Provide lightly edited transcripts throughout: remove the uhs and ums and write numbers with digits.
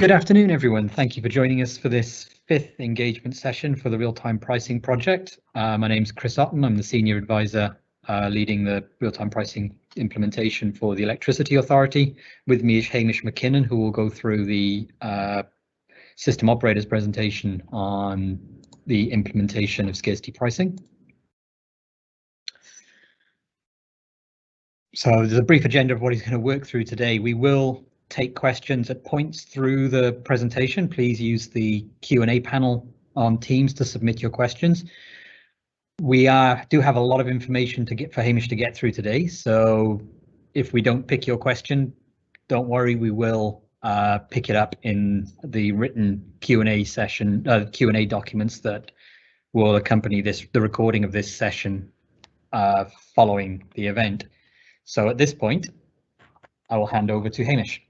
Good afternoon, everyone. Thank you for joining us for this fifth engagement session for the real-time pricing project. My name's Chris Otten. I'm the Senior Advisor leading the real-time pricing implementation for the Electricity Authority. With me is Hamish McKinnon, who will go through the system operator's presentation on the implementation of scarcity pricing. So there's a brief agenda of what he's going to work through today. We will take questions at points through the presentation. Please use the Q&A panel on Teams to submit your questions. We do have a lot of information to get for Hamish to get through today, so if we don't pick your question, don't worry, we will pick it up in the written Q&A session, Q&A documents that will accompany the recording of this session following the event. So at this point, I will hand over to Hamish.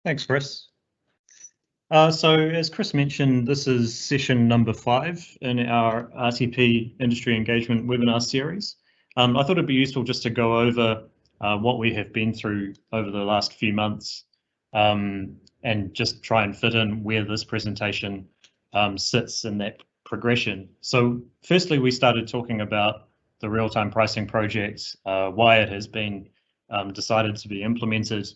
Thanks, Chris. So as Chris mentioned, this is session number 5 in our RTP industry engagement webinar series. I thought it'd be useful just to go over what we have been through over the last few months and just try and fit in where this presentation sits in that progression. So firstly, we started talking about the real-time pricing project, why it has been decided to be implemented.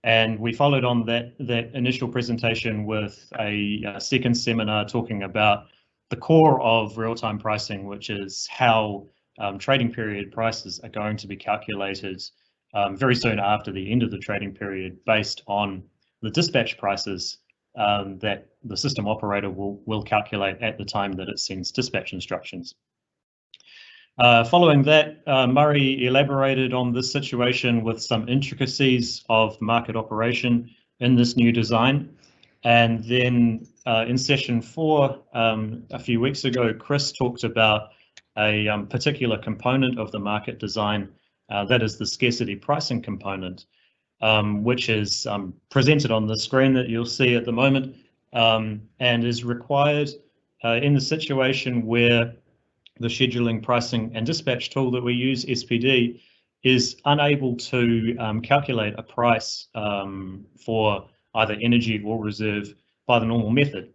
And we followed on that initial presentation with a second seminar talking about the core of real-time pricing, which is how trading period prices are going to be calculated very soon after the end of the trading period based on the dispatch prices that the system operator will calculate at the time that it sends dispatch instructions. Following that, Murray elaborated on this situation with some intricacies of market operation in this new design. And then in session 4, a few weeks ago, Chris talked about a particular component of the market design, that is the scarcity pricing component, which is presented on the screen that you'll see at the moment, and is required in the situation where the scheduling, pricing and dispatch tool that we use, SPD, is unable to calculate a price for either energy or reserve by the normal method.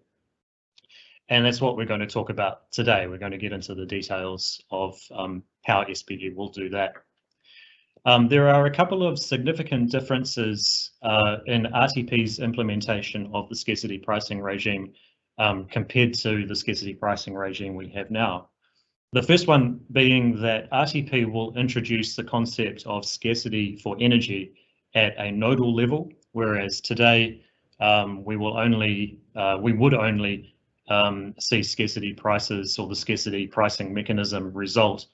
And that's what we're going to talk about today. We're going to get into the details of how SPD will do that. There are a couple of significant differences in RTP's implementation of the scarcity pricing regime compared to the scarcity pricing regime we have now. The first one being that RTP will introduce the concept of scarcity for energy at a nodal level, whereas today we would only see scarcity prices or the scarcity pricing mechanism result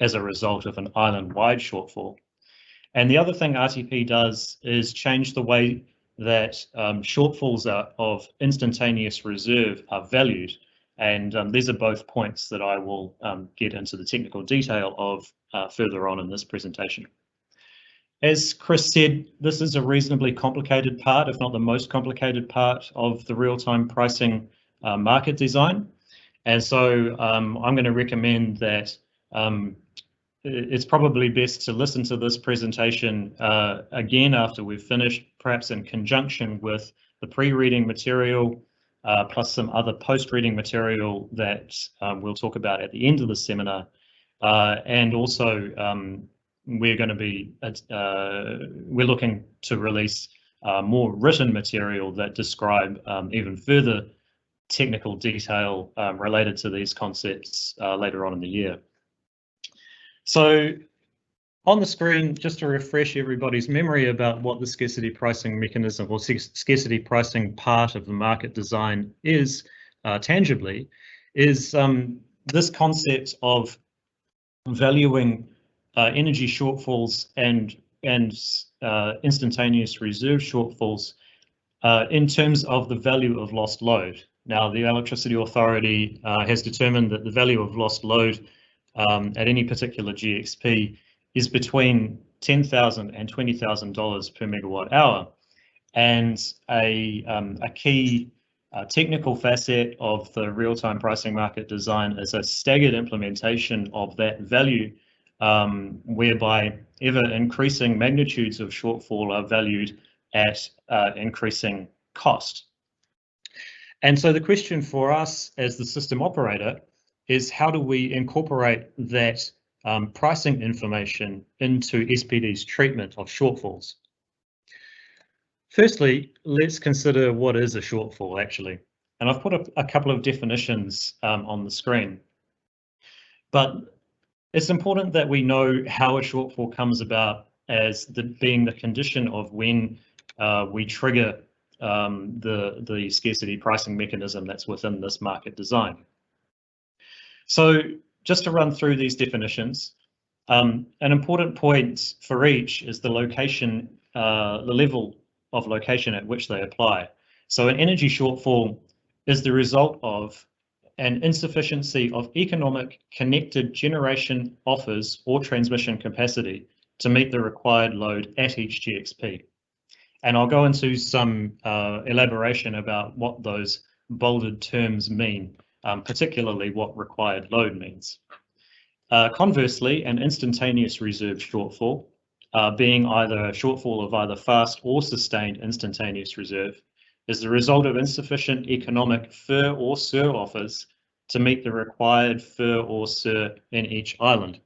as a result of an island-wide shortfall. And the other thing RTP does is change the way that shortfalls of instantaneous reserve are valued. And these are both points that I will get into the technical detail of further on in this presentation. As Chris said, this is a reasonably complicated part, if not the most complicated part of the real-time pricing market design. And so I'm going to recommend that it's probably best to listen to this presentation again after we've finished, perhaps in conjunction with the pre-reading material, plus some other post-reading material that we'll talk about at the end of the seminar. And also, we're looking to release more written material that describe even further technical detail related to these concepts later on in the year. So on the screen, just to refresh everybody's memory about what the scarcity pricing mechanism or scarcity pricing part of the market design is tangibly, is this concept of valuing energy shortfalls and instantaneous reserve shortfalls in terms of the value of lost load. Now, the Electricity Authority has determined that the value of lost load at any particular GXP is between $10,000 and $20,000 per megawatt hour. And a key technical facet of the real-time pricing market design is a staggered implementation of that value, whereby ever increasing magnitudes of shortfall are valued at increasing cost. And so the question for us as the system operator is, how do we incorporate that pricing information into SPD's treatment of shortfalls? Firstly, let's consider what is a shortfall actually. And I've put a couple of definitions on the screen. But it's important that we know how a shortfall comes about as being the condition of when we trigger the scarcity pricing mechanism that's within this market design. So just to run through these definitions, an important point for each is the location, the level of location at which they apply. So an energy shortfall is the result of an insufficiency of economic connected generation offers or transmission capacity to meet the required load at each GXP. And I'll go into some elaboration about what those bolded terms mean, particularly what required load means. Conversely, an instantaneous reserve shortfall, being either a shortfall of either fast or sustained instantaneous reserve, is the result of insufficient economic FIR or SIR offers to meet the required FIR or SIR in each island.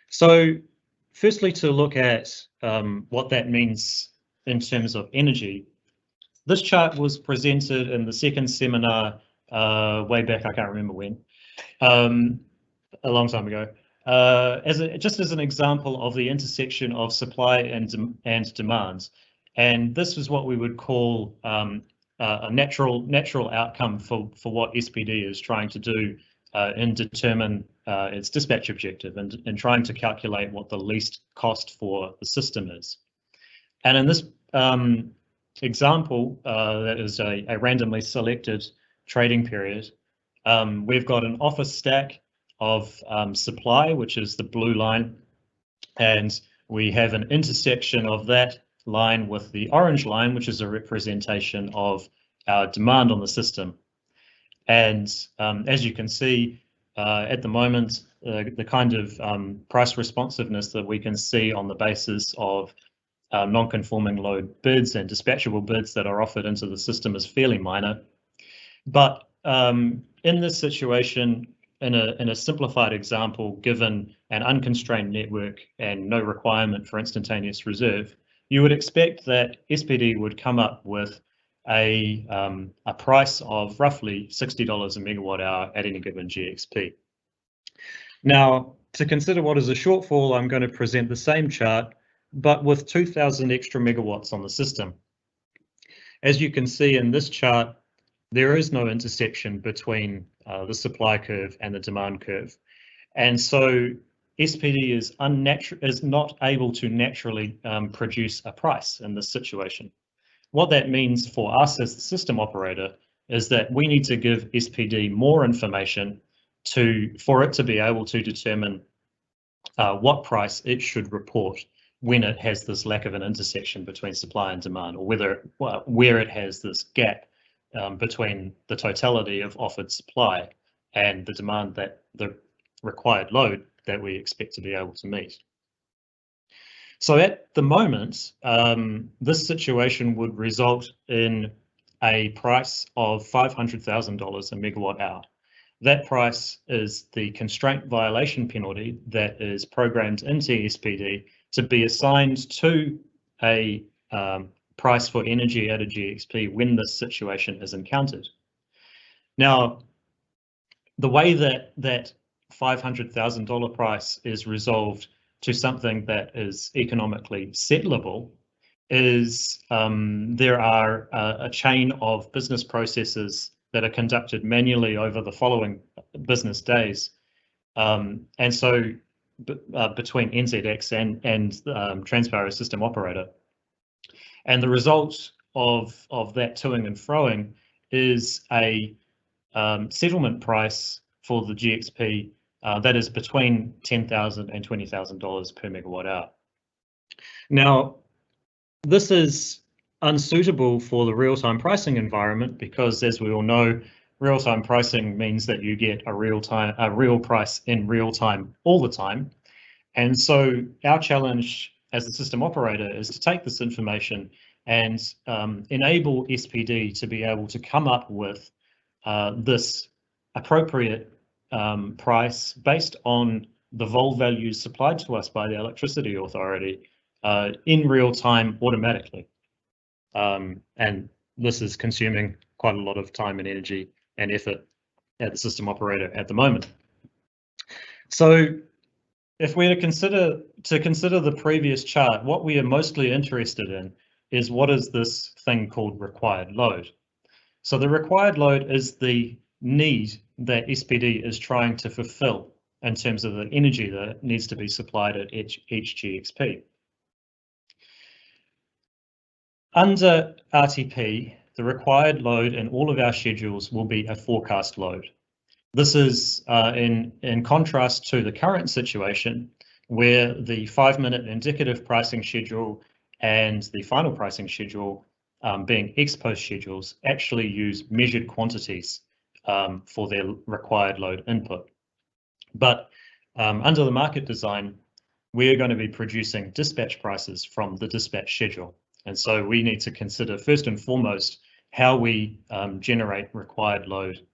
So firstly, to look at what that means in terms of energy, this chart was presented in the second seminar way back, I can't remember when, a long time ago, just as an example of the intersection of supply and demand. And this is what we would call a natural outcome for what SPD is trying to do and determine its dispatch objective and trying to calculate what the least cost for the system is. And in this example, that is a randomly selected trading period, we've got an offer stack of supply, which is the blue line, and we have an intersection of that line with the orange line, which is a representation of our demand on the system. And as you can see, at the moment, the kind of price responsiveness that we can see on the basis of non-conforming load bids and dispatchable bids that are offered into the system is fairly minor. But in this situation, in a simplified example, given an unconstrained network and no requirement for instantaneous reserve, you would expect that SPD would come up with a price of roughly $60 a megawatt hour at any given GXP. Now, to consider what is a shortfall, I'm going to present the same chart, but with 2,000 extra megawatts on the system. As you can see in this chart, there is no intersection between the supply curve and the demand curve. And so SPD is not able to naturally produce a price in this situation. What that means for us as the system operator is that we need to give SPD more information for it to be able to determine what price it should report when it has this lack of an intersection between supply and demand, or where it has this gap between the totality of offered supply and the demand, that the required load that we expect to be able to meet. So at the moment, this situation would result in a price of $500,000 a megawatt hour. That price is the constraint violation penalty that is programmed into SPD to be assigned to a price for energy at a GXP when this situation is encountered. Now, the way that $500,000 price is resolved to something that is economically settlable is there are a chain of business processes that are conducted manually over the following business days. And so between NZX and Transpower system operator. And the result of that toing and froing is a settlement price for the GXP that is between $10,000 and $20,000 per megawatt hour. Now, this is unsuitable for the real-time pricing environment because, as we all know, real-time pricing means that you get a real price in real time all the time. And so our challenge as the system operator is to take this information and enable SPD to be able to come up with this appropriate price based on the vol values supplied to us by the Electricity Authority in real time automatically. And this is consuming quite a lot of time and energy and effort at the system operator at the moment. So if we're to consider the previous chart, what we are mostly interested in is what is this thing called required load. So the required load is the need that SPD is trying to fulfill in terms of the energy that needs to be supplied at each GXP. Under RTP, the required load in all of our schedules will be a forecast load. This is in contrast to the current situation where the 5-minute indicative pricing schedule and the final pricing schedule, being ex-post schedules, actually use measured quantities for their required load input. But under the market design, we are going to be producing dispatch prices from the dispatch schedule. And so we need to consider first and foremost how we generate required load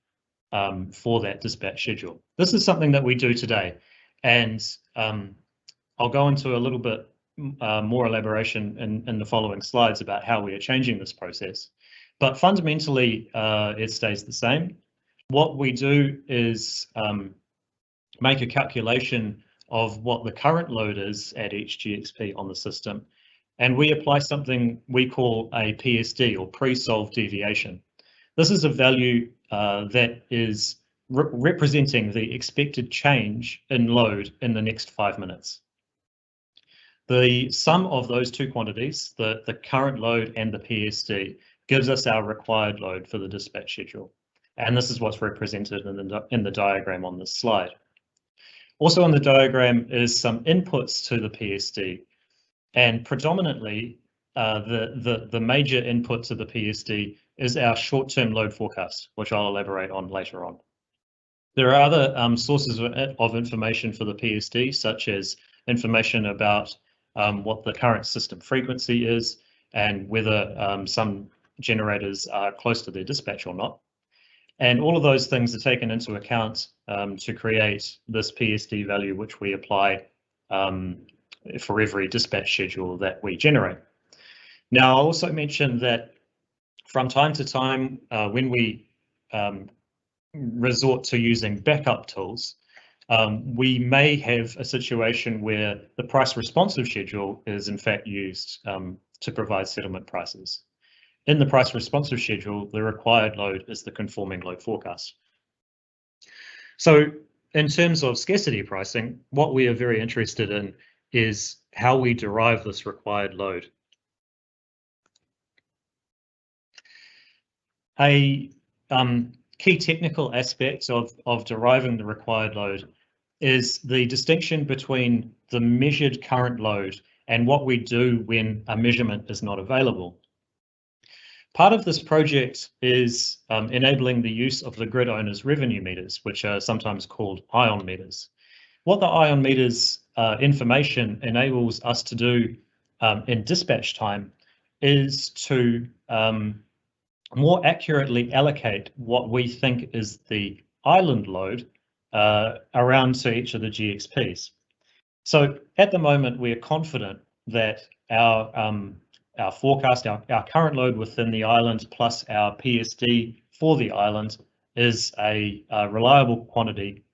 for that dispatch schedule. This is something that we do today, and I'll go into a little bit more elaboration in the following slides about how we are changing this process. But fundamentally, it stays the same. What we do is make a calculation of what the current load is at each GXP on the system, and we apply something we call a PSD, or pre-solved deviation. This is a value that is representing the expected change in load in the next 5 minutes. The sum of those two quantities, the current load and the PSD, gives us our required load for the dispatch schedule. And this is what's represented in the diagram on this slide. Also on the diagram is some inputs to the PSD. And predominantly, the major input to the PSD is our short-term load forecast, which I'll elaborate on later on. There are other sources of information for the PSD, such as information about what the current system frequency is and whether some generators are close to their dispatch or not. And all of those things are taken into account to create this PSD value, which we apply for every dispatch schedule that we generate. Now, I'll also mention that from time to time, when we resort to using backup tools, we may have a situation where the price responsive schedule is in fact used to provide settlement prices. In the price responsive schedule, the required load is the conforming load forecast. So in terms of scarcity pricing, what we are very interested in is how we derive this required load. A key technical aspect of deriving the required load is the distinction between the measured current load and what we do when a measurement is not available. Part of this project is enabling the use of the grid owner's revenue meters, which are sometimes called ion meters. What the ion meters information enables us to do in dispatch time is to more accurately allocate what we think is the island load around to each of the GXPs. So at the moment, we are confident that our forecast, our current load within the island plus our PSD for the island is a reliable quantity,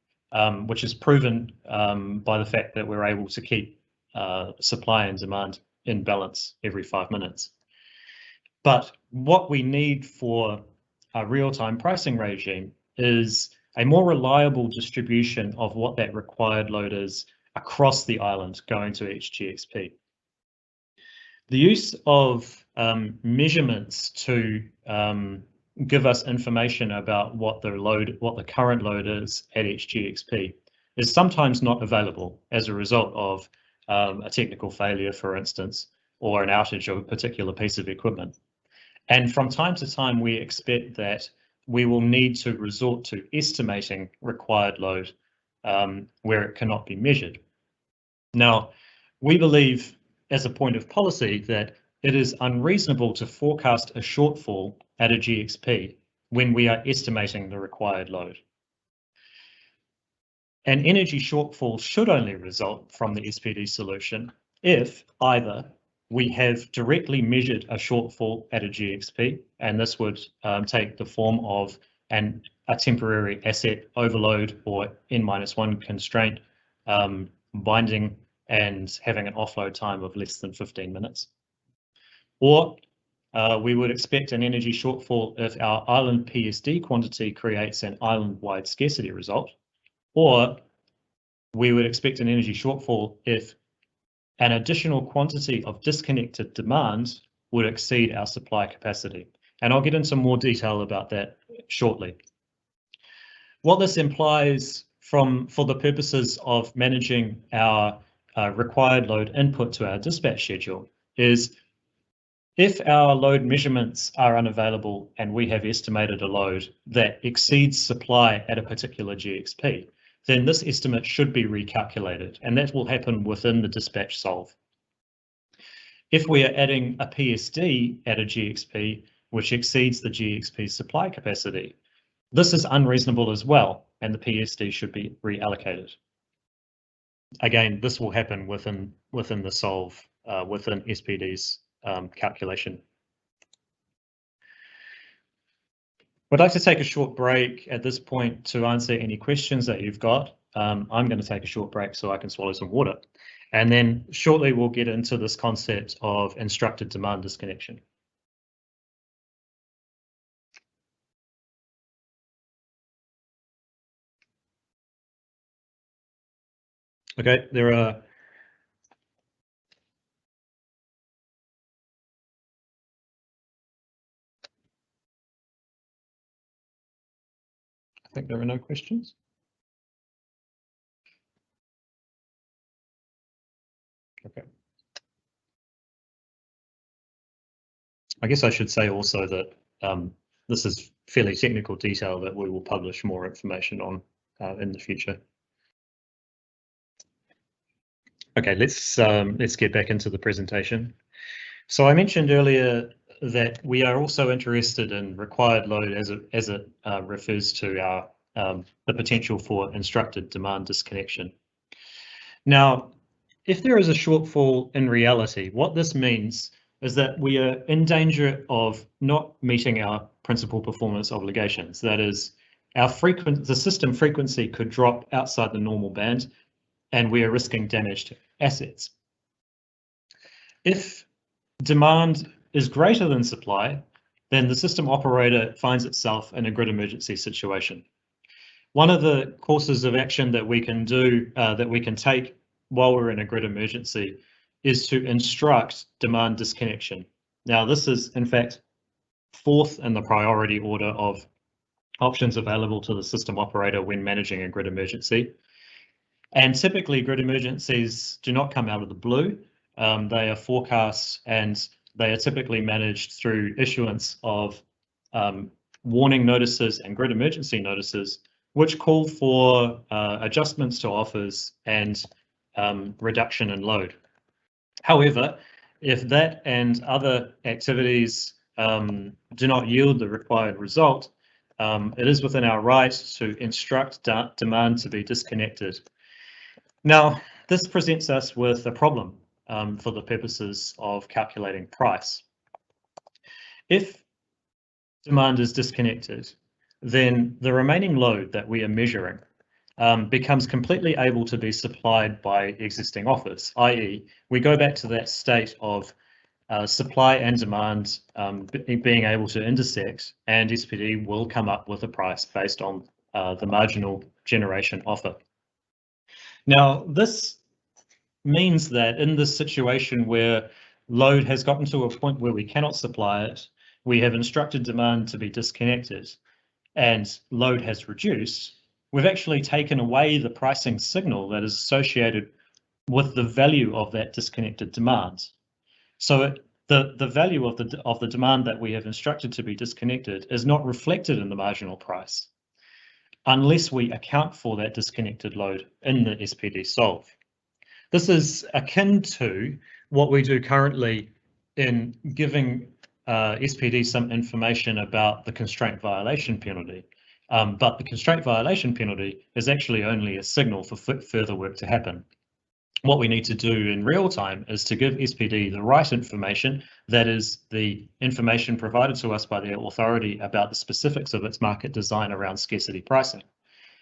which is proven by the fact that we're able to keep supply and demand in balance every 5 minutes. But what we need for a real-time pricing regime is a more reliable distribution of what that required load is across the island going to each GXP. The use of measurements to give us information about what the current load is at each GXP is sometimes not available as a result of a technical failure, for instance, or an outage of a particular piece of equipment. And from time to time, we expect that we will need to resort to estimating required load where it cannot be measured. Now, we believe as a point of policy that it is unreasonable to forecast a shortfall at a GXP when we are estimating the required load. An energy shortfall should only result from the SPD solution if either we have directly measured a shortfall at a GXP, and this would take the form of a temporary asset overload or N-1 constraint binding and having an offload time of less than 15 minutes. Or we would expect an energy shortfall if our island PSD quantity creates an island-wide scarcity result, or we would expect an energy shortfall if an additional quantity of disconnected demand would exceed our supply capacity. And I'll get into more detail about that shortly. What this implies for the purposes of managing our required load input to our dispatch schedule is if our load measurements are unavailable and we have estimated a load that exceeds supply at a particular GXP, then this estimate should be recalculated, and that will happen within the dispatch solve. If we are adding a PSD at a GXP which exceeds the GXP supply capacity, this is unreasonable as well, and the PSD should be reallocated. Again, this will happen within the solve, within SPD's calculation. I'd like to take a short break at this point to answer any questions that you've got. I'm going to take a short break so I can swallow some water. And then shortly we'll get into this concept of instructed demand disconnection. Okay, there are I think there are no questions. Okay. I guess I should say also that this is fairly technical detail that we will publish more information on in the future. Okay, let's get back into the presentation. So I mentioned earlier that we are also interested in required load as it refers to our the potential for instructed demand disconnection. Now, if there is a shortfall in reality, what this means is that we are in danger of not meeting our principal performance obligations. That is, the system frequency could drop outside the normal band, and we are risking damage to assets. If demand is greater than supply, then the system operator finds itself in a grid emergency situation. One of the courses of action that we can do, that we can take while we're in a grid emergency, is to instruct demand disconnection. Now, this is in fact fourth in the priority order of options available to the system operator when managing a grid emergency. And typically grid emergencies do not come out of the blue. They are forecast and they are typically managed through issuance of warning notices and grid emergency notices, which call for adjustments to offers and reduction in load. However, if that and other activities do not yield the required result, it is within our right to instruct demand to be disconnected. Now, this presents us with a problem for the purposes of calculating price. If demand is disconnected, then the remaining load that we are measuring becomes completely able to be supplied by existing offers, i.e. we go back to that state of supply and demand being able to intersect, and SPD will come up with a price based on the marginal generation offer. Now, this means that in this situation where load has gotten to a point where we cannot supply it, we have instructed demand to be disconnected, and load has reduced, we've actually taken away the pricing signal that is associated with the value of that disconnected demand. So the value of the demand that we have instructed to be disconnected is not reflected in the marginal price unless we account for that disconnected load in the SPD solve. This is akin to what we do currently in giving SPD some information about the constraint violation penalty. But the constraint violation penalty is actually only a signal for further work to happen. What we need to do in real time is to give SPD the right information, that is the information provided to us by the authority about the specifics of its market design around scarcity pricing.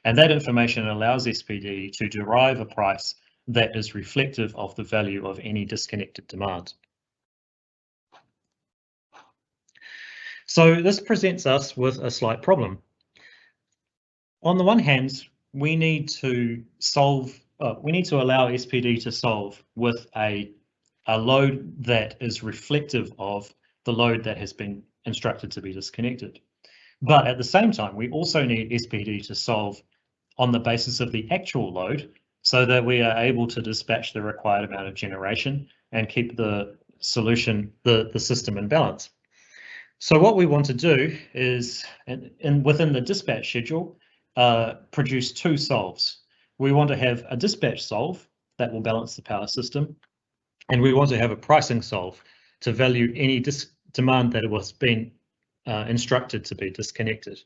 And that information allows SPD to derive a price that is reflective of the value of any disconnected demand. So this presents us with a slight problem. On the one hand, we need to allow SPD to solve with a load that is reflective of the load that has been instructed to be disconnected. But at the same time, we also need SPD to solve on the basis of the actual load so that we are able to dispatch the required amount of generation and keep the solution, the system in balance. So what we want to do is, within the dispatch schedule, produce two solves. We want to have a dispatch solve that will balance the power system, and we want to have a pricing solve to value any demand that was being instructed to be disconnected.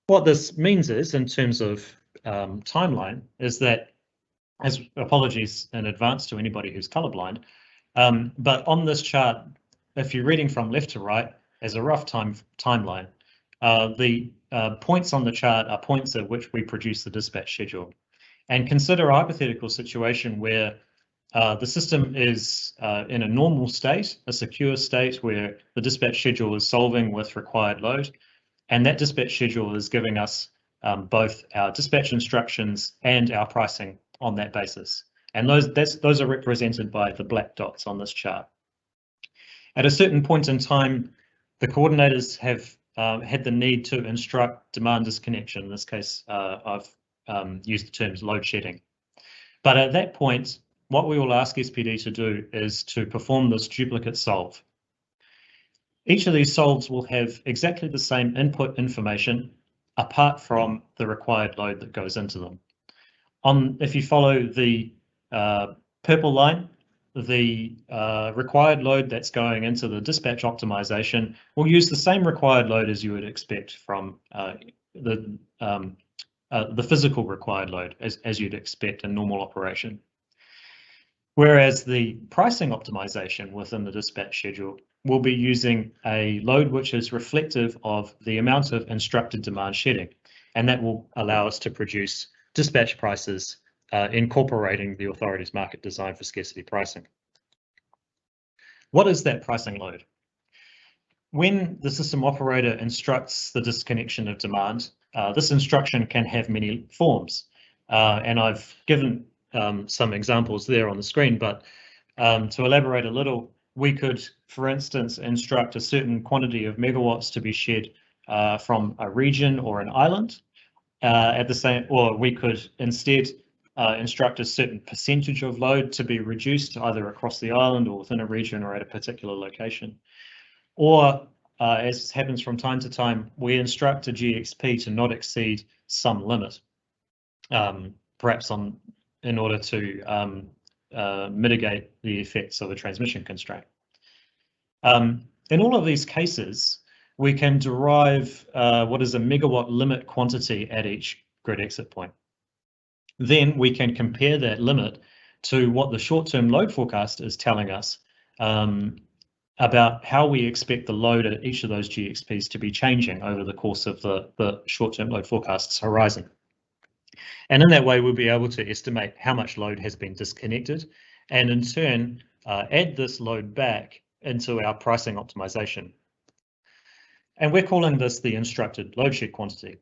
What this means is, in terms of timeline, is that, as apologies in advance to anybody who's colorblind, but on this chart, if you're reading from left to right as a rough timeline, the points on the chart are points at which we produce the dispatch schedule. And consider a hypothetical situation where the system is in a normal state, a secure state, where the dispatch schedule is solving with required load, and that dispatch schedule is giving us both our dispatch instructions and our pricing on that basis. And those are represented by the black dots on this chart. At a certain point in time, the coordinators have had the need to instruct demand disconnection. In this case, I've used the terms load shedding. But at that point, what we will ask SPD to do is to perform this duplicate solve. Each of these solves will have exactly the same input information apart from the required load that goes into them. If you follow the purple line, the required load that's going into the dispatch optimization will use the same required load as you would expect from the physical required load as you'd expect in normal operation. Whereas the pricing optimization within the dispatch schedule will be using a load which is reflective of the amount of instructed demand shedding, and that will allow us to produce dispatch prices incorporating the authority's market design for scarcity pricing. What is that pricing load? When the system operator instructs the disconnection of demand, this instruction can have many forms, and I've given some examples there on the screen, but to elaborate a little, we could, for instance, instruct a certain quantity of megawatts to be shed from a region or an island. Or we could instead instruct a certain percentage of load to be reduced either across the island or within a region or at a particular location. Or, as happens from time to time, we instruct a GXP to not exceed some limit, perhaps in order to mitigate the effects of a transmission constraint. In all of these cases, we can derive what is a megawatt limit quantity at each grid exit point. Then we can compare that limit to what the short-term load forecast is telling us about how we expect the load at each of those GXPs to be changing over the course of the short-term load forecast's horizon. And in that way, we'll be able to estimate how much load has been disconnected, and in turn, add this load back into our pricing optimization. And we're calling this the instructed load shed quantity.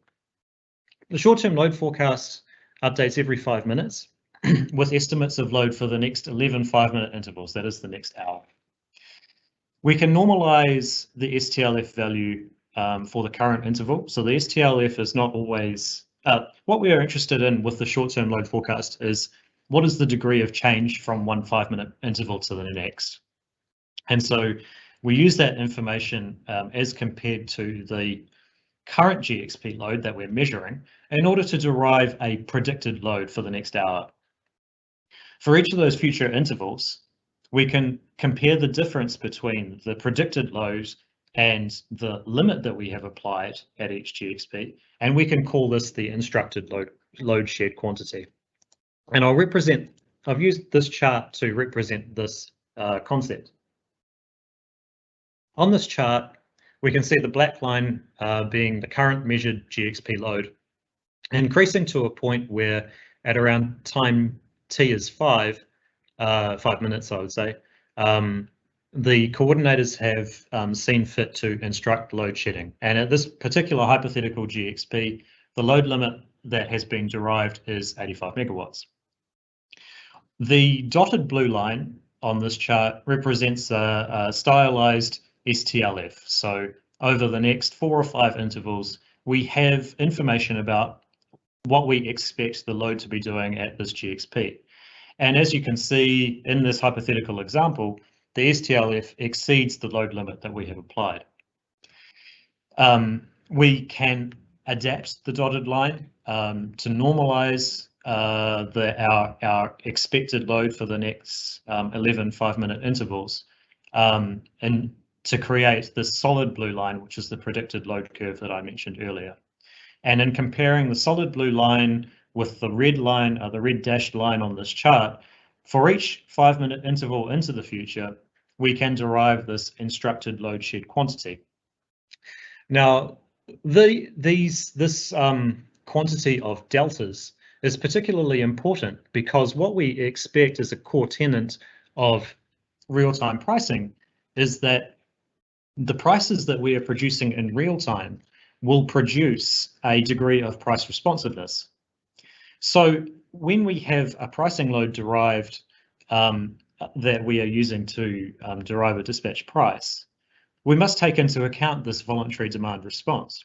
The short-term load forecast updates every 5 minutes with estimates of load for the next 11 5-minute intervals, that is the next hour. We can normalize the STLF value for the current interval. So the STLF is not always, what we are interested in with the short-term load forecast is what is the degree of change from one 5-minute interval to the next. And so we use that information as compared to the current GXP load that we're measuring in order to derive a predicted load for the next hour. For each of those future intervals, we can compare the difference between the predicted load and the limit that we have applied at each GXP, and we can call this the instructed load shared quantity. And I've used this chart to represent this concept. On this chart, we can see the black line being the current measured GXP load, increasing to a point where at around time t is 5 minutes, I would say, the coordinators have seen fit to instruct load shedding. And at this particular hypothetical GXP, the load limit that has been derived is 85 megawatts. The dotted blue line on this chart represents a stylized STLF. So over the next 4 or 5 intervals, we have information about what we expect the load to be doing at this GXP. And as you can see in this hypothetical example, the STLF exceeds the load limit that we have applied. We can adapt the dotted line to normalize our expected load for the next 11 5-minute intervals, and to create this solid blue line, which is the predicted load curve that I mentioned earlier. And in comparing the solid blue line with the red line, the red dashed line on this chart, for each 5-minute interval into the future, we can derive this instructed load shared quantity. Now, this quantity of deltas is particularly important because what we expect as a core tenet of real-time pricing is that the prices that we are producing in real time will produce a degree of price responsiveness. So when we have a pricing load derived that we are using to derive a dispatch price, we must take into account this voluntary demand response.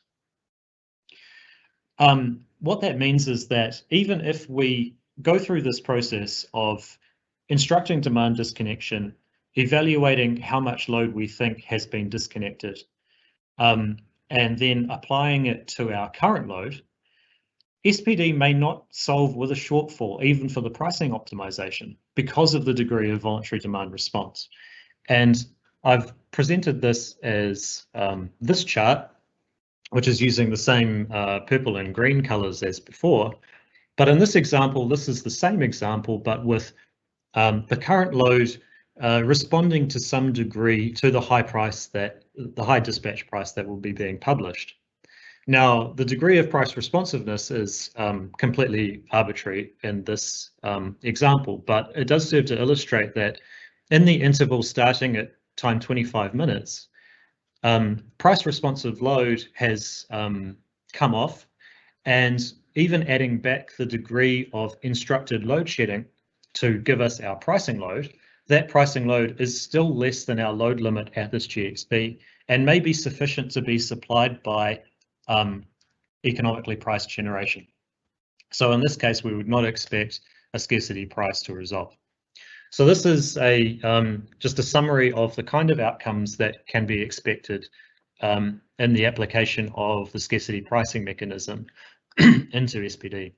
What that means is that even if we go through this process of instructing demand disconnection, evaluating how much load we think has been disconnected, and then applying it to our current load, SPD may not solve with a shortfall, even for the pricing optimization, because of the degree of voluntary demand response. And I've presented this as this chart, which is using the same purple and green colors as before. But in this example, this is the same example, but with the current load responding to some degree to the high dispatch price that will be being published. Now, the degree of price responsiveness is completely arbitrary in this example, but it does serve to illustrate that in the interval starting at time 25 minutes, price responsive load has come off, and even adding back the degree of instructed load shedding to give us our pricing load, that pricing load is still less than our load limit at this GXP and may be sufficient to be supplied by economically priced generation. So in this case, we would not expect a scarcity price to result. So this is just a summary of the kind of outcomes that can be expected in the application of the scarcity pricing mechanism into SPD.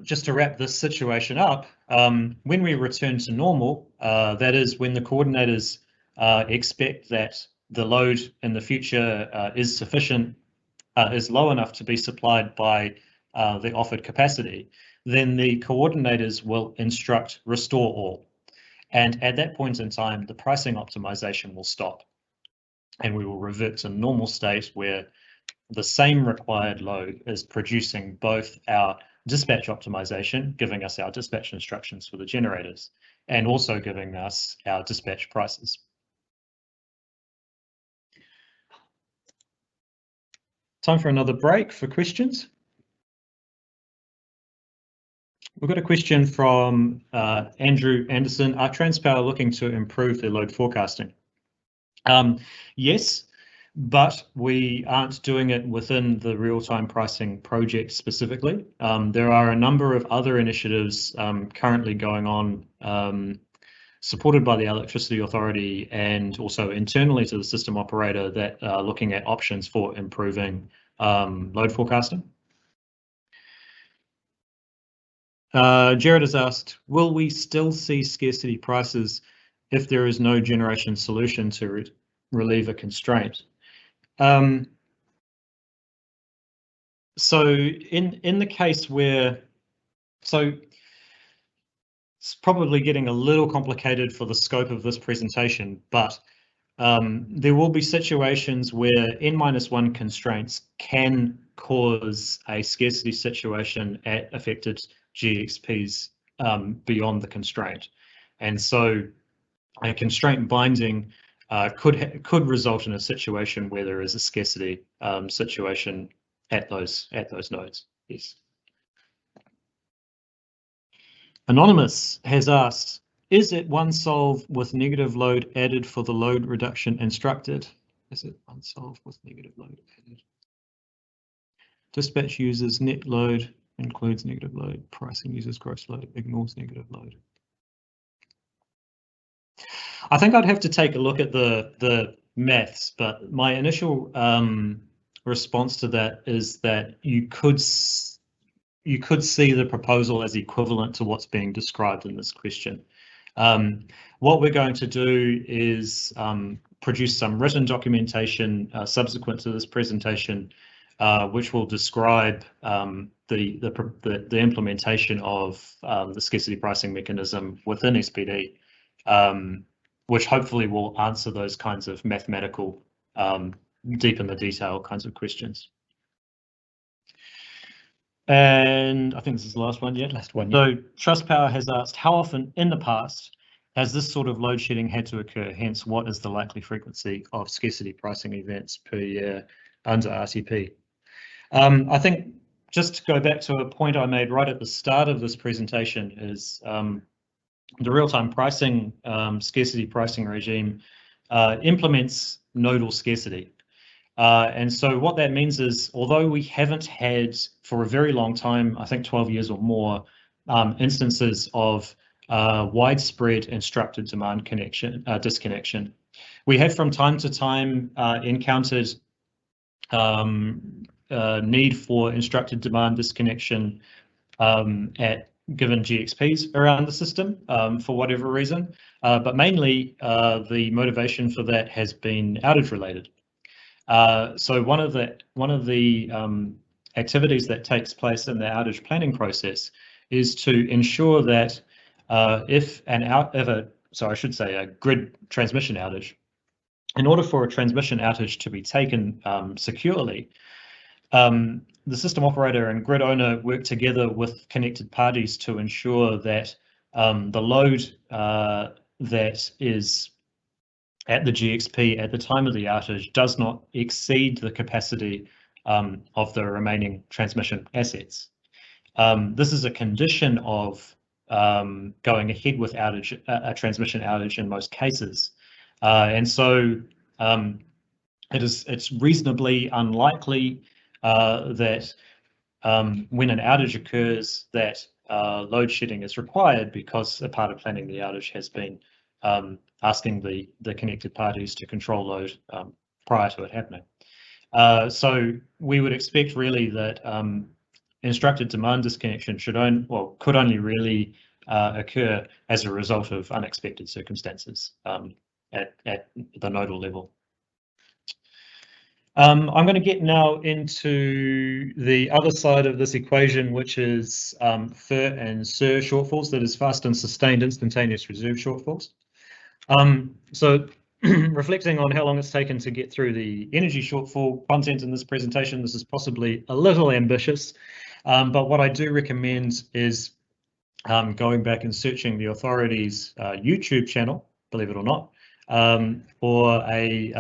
Just to wrap this situation up, when we return to normal, that is when the coordinators expect that the load in the future is sufficient, is low enough to be supplied by the offered capacity, then the coordinators will instruct restore all. And at that point in time, the pricing optimization will stop and we will revert to normal state where the same required load is producing both our dispatch optimization, giving us our dispatch instructions for the generators, and also giving us our dispatch prices. Time for another break for questions. We've got a question from Andrew Anderson. Are Transpower looking to improve their load forecasting? Yes, but we aren't doing it within the real-time pricing project specifically. There are a number of other initiatives currently going on, supported by the Electricity Authority and also internally to the system operator, that are looking at options for improving load forecasting. Jared has asked, will we still see scarcity prices if there is no generation solution to relieve a constraint? So in the case where, so it's probably getting a little complicated for the scope of this presentation, but there will be situations where n-1 constraints can cause a scarcity situation at affected GXPs beyond the constraint. And so a constraint binding could result in a situation where there is a scarcity situation at those nodes. Yes. Anonymous has asked, is it one solve with negative load added for the load reduction instructed? Is it one solve with negative load added? Dispatch uses net load, includes negative load. Pricing uses gross load, ignores negative load. I think I'd have to take a look at the maths, but my initial response to that is that you could see the proposal as equivalent to what's being described in this question. What we're going to do is produce some written documentation subsequent to this presentation, which will describe the implementation of the scarcity pricing mechanism within SPD, which hopefully will answer those kinds of mathematical, deep in the detail kinds of questions. And I think this is the last one yet. Last one. So Trustpower has asked, how often in the past has this sort of load shedding had to occur? Hence, what is the likely frequency of scarcity pricing events per year under RTP? I think just to go back to a point I made right at the start of this presentation is the real-time pricing scarcity pricing regime implements nodal scarcity. And so what that means is, although we haven't had for a very long time, I think 12 years or more, instances of widespread instructed demand disconnection, we have from time to time encountered need for instructed demand disconnection at given GXPs around the system for whatever reason, but mainly the motivation for that has been outage related. So one of the activities that takes place in the outage planning process is to ensure that if a grid transmission outage, in order for a transmission outage to be taken securely, the system operator and grid owner work together with connected parties to ensure that the load that is at the GXP at the time of the outage does not exceed the capacity of the remaining transmission assets. This is a condition of going ahead with a transmission outage in most cases. And so it's reasonably unlikely that when an outage occurs that load shedding is required, because a part of planning the outage has been asking the connected parties to control load prior to it happening. So we would expect really that instructed demand disconnection could only really occur as a result of unexpected circumstances at the nodal level. I'm going to get now into the other side of this equation, which is FER and SIR shortfalls, that is fast and sustained instantaneous reserve shortfalls. So reflecting on how long it's taken to get through the energy shortfall content in this presentation, this is possibly a little ambitious, but what I do recommend is going back and searching the authority's YouTube channel, believe it or not, for a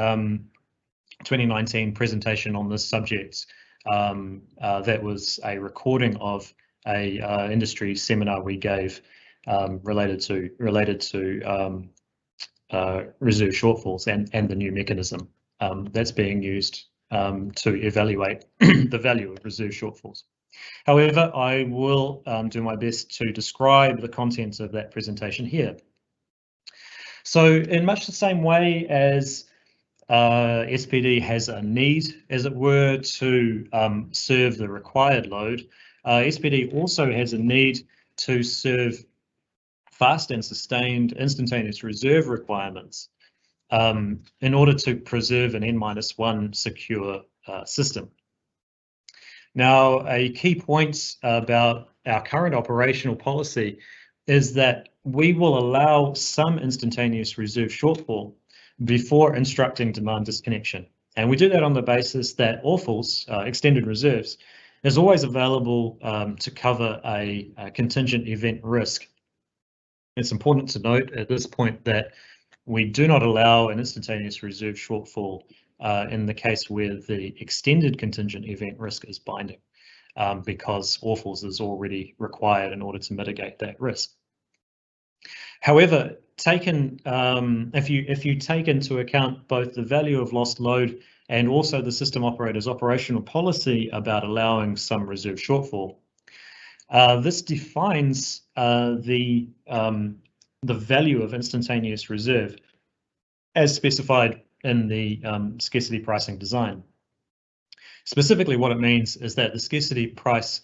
2019 presentation on this subject that was a recording of a industry seminar we gave related to reserve shortfalls and the new mechanism that's being used to evaluate the value of reserve shortfalls. However, I will do my best to describe the contents of that presentation here. So in much the same way as SPD has a need, as it were, to serve the required load, SPD also has a need to serve fast and sustained instantaneous reserve requirements in order to preserve an N-1 secure system. Now, a key point about our current operational policy is that we will allow some instantaneous reserve shortfall before instructing demand disconnection. And we do that on the basis that ORFALs, extended reserves, is always available to cover a contingent event risk. It's important to note at this point that we do not allow an instantaneous reserve shortfall in the case where the extended contingent event risk is binding, because ORFALs is already required in order to mitigate that risk. However, if you take into account both the value of lost load and also the system operator's operational policy about allowing some reserve shortfall, this defines the value of instantaneous reserve as specified in the scarcity pricing design. Specifically, what it means is that the scarcity price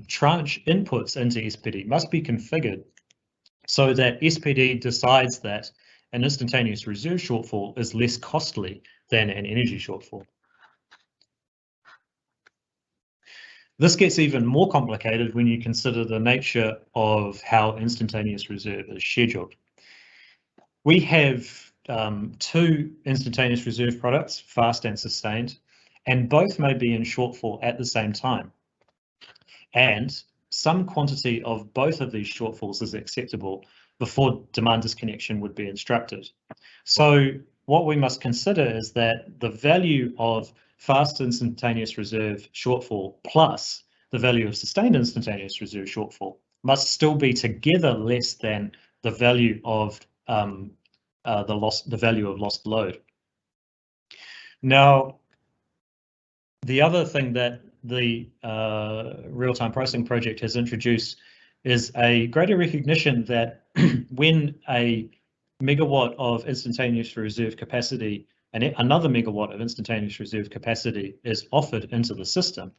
tranche inputs into SPD must be configured so that SPD decides that an instantaneous reserve shortfall is less costly than an energy shortfall. This gets even more complicated when you consider the nature of how instantaneous reserve is scheduled. We have two instantaneous reserve products, fast and sustained, and both may be in shortfall at the same time. And some quantity of both of these shortfalls is acceptable before demand disconnection would be instructed. So what we must consider is that the value of fast instantaneous reserve shortfall plus the value of sustained instantaneous reserve shortfall must still be together less than the value of the value of lost load. Now, the other thing that the real-time pricing project has introduced is a greater recognition that when a megawatt of instantaneous reserve capacity and another megawatt of instantaneous reserve capacity is offered into the system,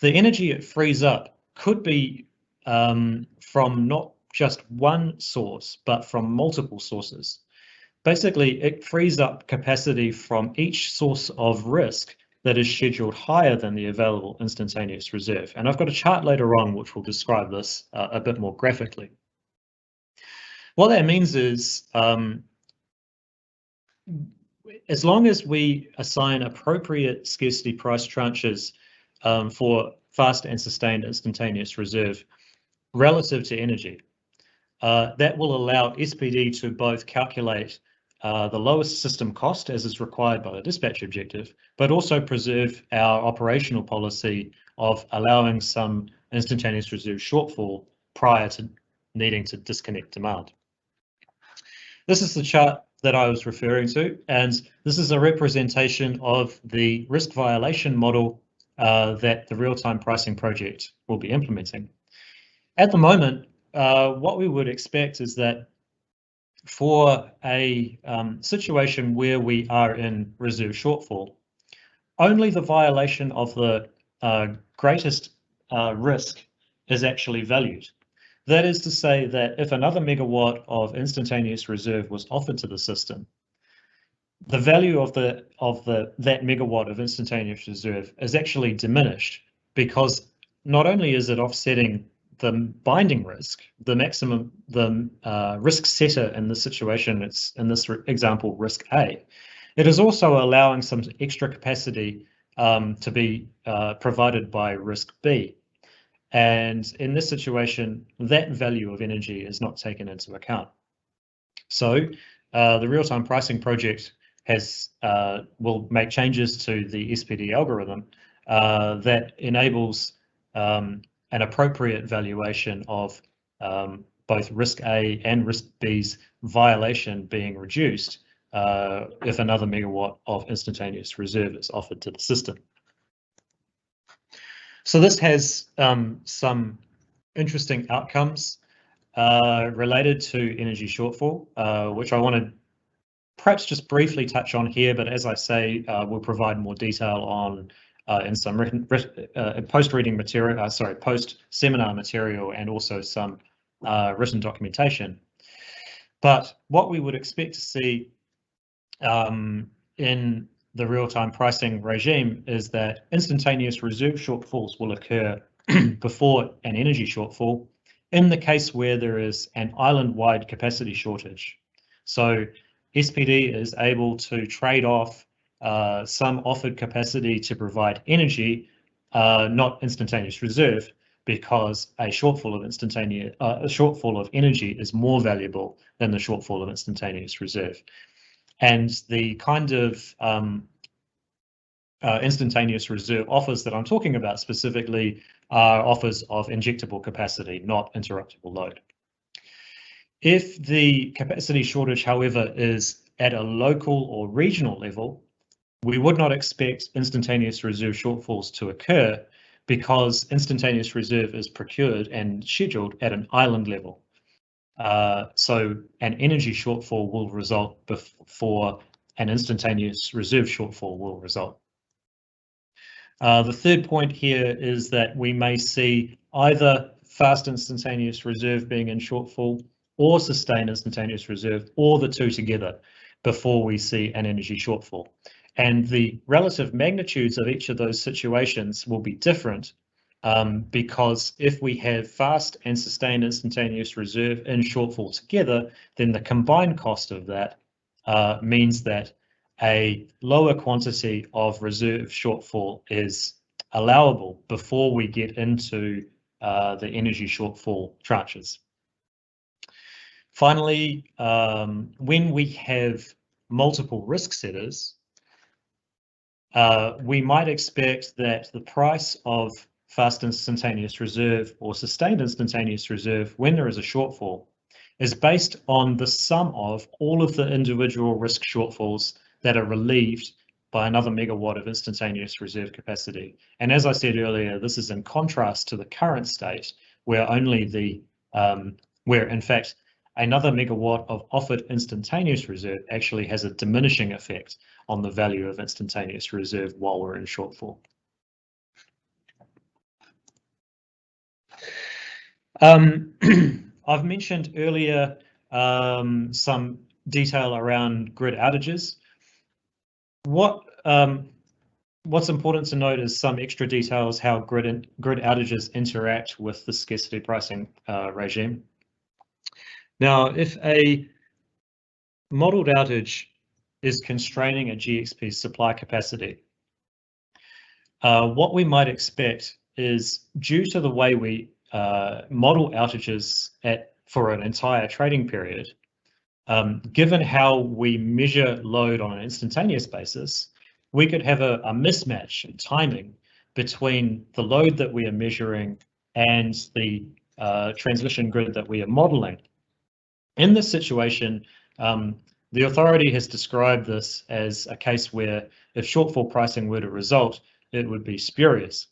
the energy it frees up could be from not just one source, but from multiple sources. Basically, it frees up capacity from each source of risk that is scheduled higher than the available instantaneous reserve. And I've got a chart later on which will describe this a bit more graphically. What that means is, as long as we assign appropriate scarcity price tranches for fast and sustained instantaneous reserve relative to energy, that will allow SPD to both calculate the lowest system cost as is required by the dispatch objective, but also preserve our operational policy of allowing some instantaneous reserve shortfall prior to needing to disconnect demand. This is the chart that I was referring to, and this is a representation of the risk violation model that the real-time pricing project will be implementing. At the moment, what we would expect is that for a situation where we are in reserve shortfall, only the violation of the greatest risk is actually valued. That is to say that if another megawatt of instantaneous reserve was offered to the system, the value of that megawatt of instantaneous reserve is actually diminished, because not only is it offsetting the binding risk, the risk setter in this situation, it's in this example risk A, it is also allowing some extra capacity to be provided by risk B. And in this situation, that value of energy is not taken into account. So the real-time pricing project will make changes to the SPD algorithm that enables an appropriate valuation of both risk A and risk B's violation being reduced if another megawatt of instantaneous reserve is offered to the system. So this has some interesting outcomes related to energy shortfall, which I want to perhaps just briefly touch on here, but as I say, we'll provide more detail on in some post-reading material, post-seminar material, and also some written documentation. But what we would expect to see in the real-time pricing regime is that instantaneous reserve shortfalls will occur before an energy shortfall in the case where there is an island-wide capacity shortage. So SPD is able to trade off some offered capacity to provide energy, not instantaneous reserve, because a shortfall of energy is more valuable than the shortfall of instantaneous reserve. And the kind of instantaneous reserve offers that I'm talking about specifically are offers of injectable capacity, not interruptible load. If the capacity shortage, however, is at a local or regional level, we would not expect instantaneous reserve shortfalls to occur because instantaneous reserve is procured and scheduled at an island level. So an energy shortfall will result before an instantaneous reserve shortfall will result. The third point here is that we may see either fast instantaneous reserve being in shortfall or sustained instantaneous reserve, or the two together, before we see an energy shortfall. And the relative magnitudes of each of those situations will be different because if we have fast and sustained instantaneous reserve in shortfall together, then the combined cost of that means that a lower quantity of reserve shortfall is allowable before we get into the energy shortfall tranches. Finally, when we have multiple risk setters, we might expect that the price of fast instantaneous reserve or sustained instantaneous reserve when there is a shortfall is based on the sum of all of the individual risk shortfalls that are relieved by another megawatt of instantaneous reserve capacity. And as I said earlier, this is in contrast to the current state where only where in fact another megawatt of offered instantaneous reserve actually has a diminishing effect on the value of instantaneous reserve while we're in shortfall. I've mentioned earlier some detail around grid outages. What's important to note is some extra details how grid outages interact with the scarcity pricing regime. Now, if a modeled outage is constraining a GXP's supply capacity, what we might expect is, due to the way we model outages for an entire trading period, given how we measure load on an instantaneous basis, we could have a mismatch in timing between the load that we are measuring and the transmission grid that we are modeling. In this situation, the authority has described this as a case where if shortfall pricing were to result, it would be spurious,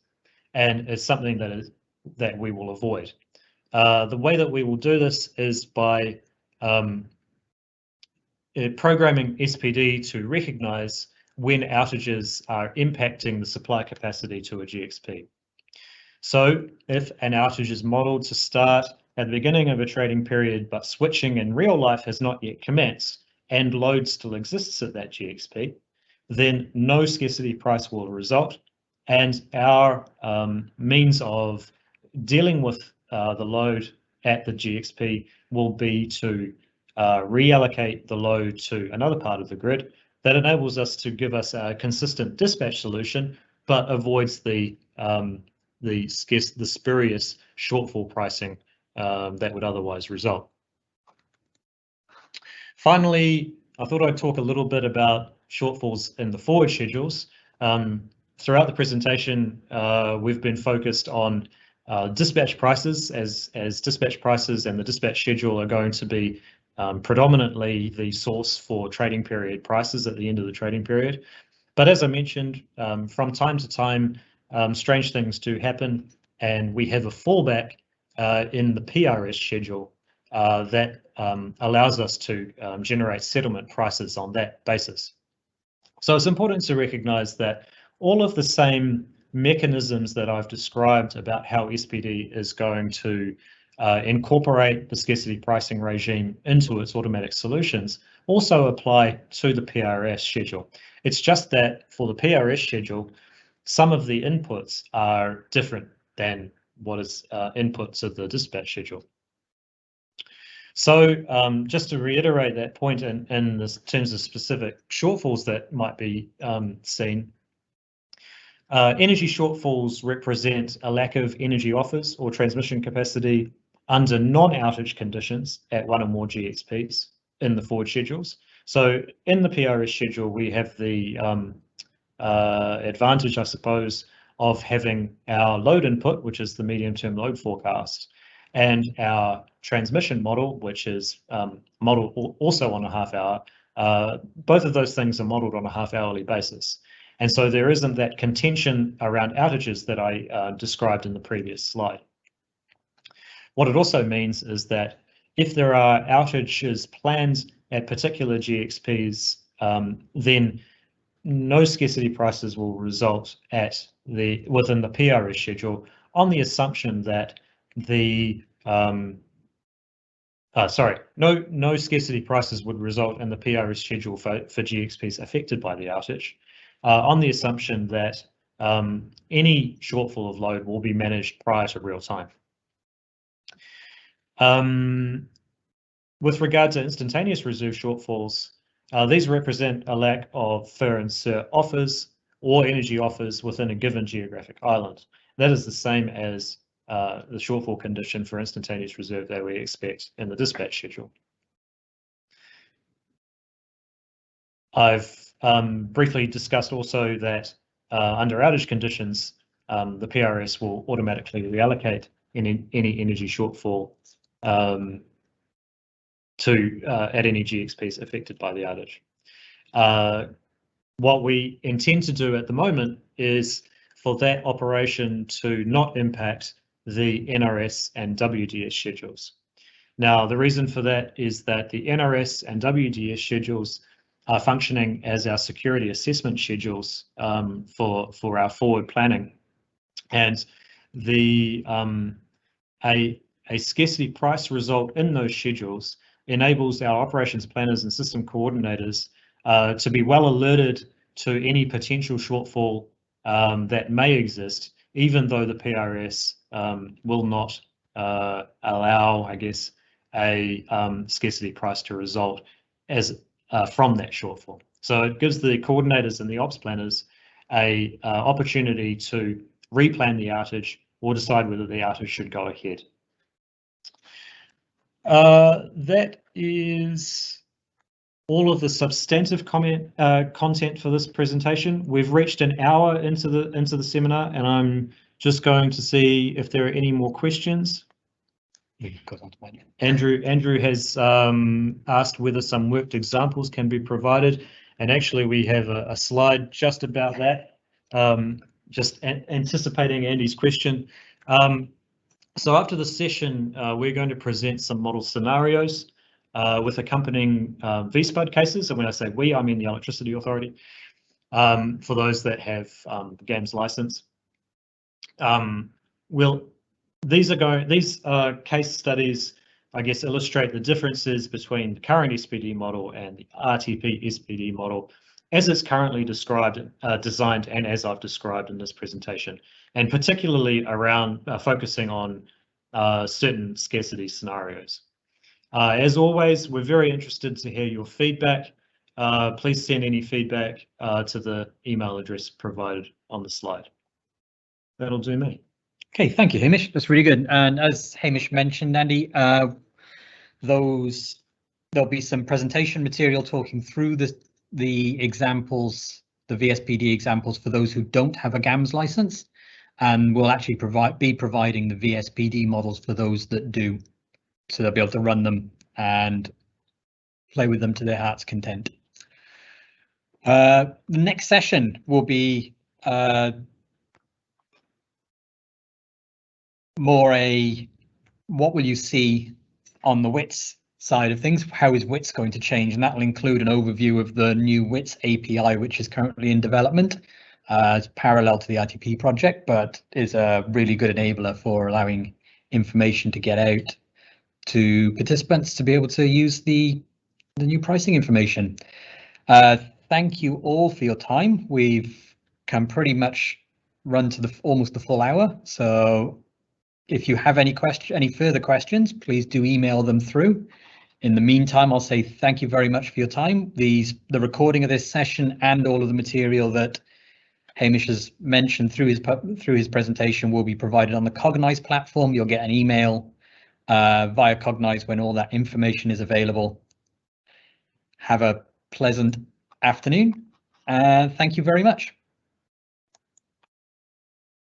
and it's something that we will avoid. The way that we will do this is by programming SPD to recognize when outages are impacting the supply capacity to a GXP. So if an outage is modeled to start at the beginning of a trading period, but switching in real life has not yet commenced and load still exists at that GXP, then no scarcity price will result, and our means of dealing with the load at the GXP will be to reallocate the load to another part of the grid that enables us to give us a consistent dispatch solution, but avoids the spurious shortfall pricing that would otherwise result. Finally, I thought I'd talk a little bit about shortfalls in the forward schedules. Throughout the presentation, we've been focused on dispatch prices, as dispatch prices and the dispatch schedule are going to be predominantly the source for trading period prices at the end of the trading period. But as I mentioned, from time to time, strange things do happen, and we have a fallback in the PRS schedule that allows us to generate settlement prices on that basis. So it's important to recognize that all of the same mechanisms that I've described about how SPD is going to incorporate the scarcity pricing regime into its automatic solutions also apply to the PRS schedule. It's just that for the PRS schedule, some of the inputs are different than what is input to the dispatch schedule. So just to reiterate that point in terms of specific shortfalls that might be seen, energy shortfalls represent a lack of energy offers or transmission capacity under non-outage conditions at one or more GXPs in the forward schedules. So in the PRS schedule, we have the advantage, I suppose, of having our load input, which is the medium-term load forecast, and our transmission model, which is modeled also on a half hour. Both of those things are modeled on a half-hourly basis. And so there isn't that contention around outages that I described in the previous slide. What it also means is that if there are outages planned at particular GXPs, then no scarcity prices will result within the PRS schedule on the assumption that no scarcity prices would result in the PRS schedule for GXPs affected by the outage, on the assumption that any shortfall of load will be managed prior to real time. With regard to instantaneous reserve shortfalls, these represent a lack of FIR and SIR offers or energy offers within a given geographic island. That is the same as the shortfall condition for instantaneous reserve that we expect in the dispatch schedule. I've briefly discussed also that under outage conditions, the PRS will automatically reallocate any energy shortfall at any GXPs affected by the outage. What we intend to do at the moment is for that operation to not impact the NRS and WDS schedules. Now, the reason for that is that the NRS and WDS schedules are functioning as our security assessment schedules for our forward planning, and a scarcity price result in those schedules enables our operations planners and system coordinators to be well alerted to any potential shortfall that may exist, even though the PRS will not allow, I guess, a scarcity price to result as from that shortfall. So it gives the coordinators and the ops planners a opportunity to replan the outage or decide whether the outage should go ahead. That is all of the substantive content for this presentation. We've reached an hour into the seminar, and I'm just going to see if there are any more questions. Andrew has asked whether some worked examples can be provided, and actually we have a slide just about that, just anticipating Andy's question. So after the session, we're going to present some model scenarios with accompanying VSPUD cases. And when I say we, I mean the Electricity Authority, for those that have the GAMS license. These case studies, I guess, illustrate the differences between the current SPD model and the RTP SPD model as it's currently designed, and as I've described in this presentation, and particularly around focusing on certain scarcity scenarios. As always, we're very interested to hear your feedback. Please send any feedback to the email address provided on the slide. That'll do me. Okay, thank you, Hamish. That's really good. And as Hamish mentioned, Andy, there'll be some presentation material talking through the examples, the VSPD examples for those who don't have a GAMS license, and we'll actually be providing the VSPD models for those that do, so they'll be able to run them and play with them to their heart's content. The next session will be more what will you see on the WITS side of things? How is WITS going to change? And that will include an overview of the new WITS API, which is currently in development, It's parallel to the ITP project, but is a really good enabler for allowing information to get out to participants to be able to use the new pricing information. Thank you all for your time. We've come pretty much run to almost the full hour. So if you have any further questions, please do email them through. In the meantime, I'll say thank you very much for your time. The recording of this session and all of the material that Hamish has mentioned through his presentation will be provided on the Cognize platform. You'll get an email via Cognize when all that information is available. Have a pleasant afternoon, and thank you very much.